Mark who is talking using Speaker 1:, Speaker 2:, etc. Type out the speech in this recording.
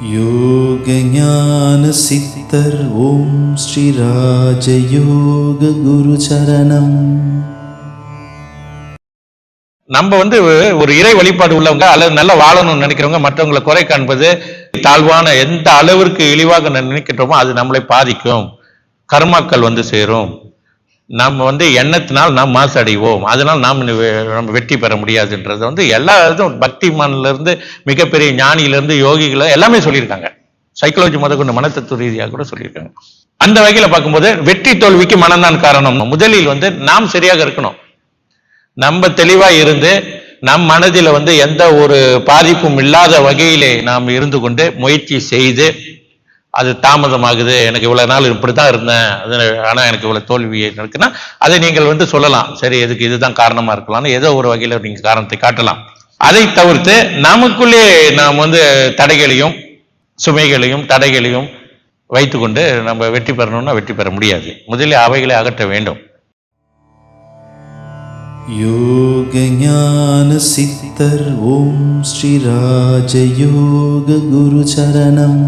Speaker 1: யோக ஞான சித்தர் ஓம் ஸ்ரீ ராஜயோக குரு சரணம்.
Speaker 2: நம்ம ஒரு இறை வழிபாடு உள்ளவங்க அல்லது நல்லா வாழணும்னு நினைக்கிறவங்க மற்றவங்களை குறை காண்பது தாழ்வான எந்த அளவிற்கு இழிவாக நினைக்கின்றோமோ அது நம்மளை பாதிக்கும். கர்மாக்கள் சேரும். நம்ம எண்ணத்தினால் நாம் மாசு அடைவோம், அதனால் நம்ம வெற்றி பெற முடியாதுன்றது எல்லா இதுவும் பக்திமான்ல இருந்து மிகப்பெரிய ஞானியிலிருந்து யோகிகள் எல்லாமே சொல்லியிருக்காங்க. சைக்காலஜி முதற்கொண்டு மனத்தத்துவ ரீதியாக கூட சொல்லியிருக்காங்க. அந்த வகையில பார்க்கும்போது வெற்றி தோல்விக்கு மனம்தான் காரணம். முதலில் நாம் சரியாக இருக்கணும். நம்ம தெளிவா இருந்து நம் மனதில் எந்த ஒரு பாதிப்பும் இல்லாத வகையிலே நாம் இருந்து கொண்டு முயற்சி செய்து அது தாமதமாகுது, எனக்கு இவ்வளவு நாள் இப்படித்தான் இருந்தேன், ஆனா எனக்கு இவ்வளவு தோல்வி இருக்குன்னா அதை நீங்கள் சொல்லலாம், சரி எதுக்கு இதுதான் காரணமா இருக்கலாம்னு ஏதோ ஒரு வகையில நீங்க காரணத்தை காட்டலாம். அதை தவிர்த்து நமக்குள்ளே நாம் தடைகளையும் சுமைகளையும் தடைகளையும் வைத்துக்கொண்டு நம்ம வெற்றி பெறணும்னா வெற்றி பெற முடியாது. முதலில் அவைகளை அகற்ற வேண்டும்.
Speaker 1: யோக ஞான சித்தர் ஓம் ஸ்ரீ ராஜயோக குரு சரணம்.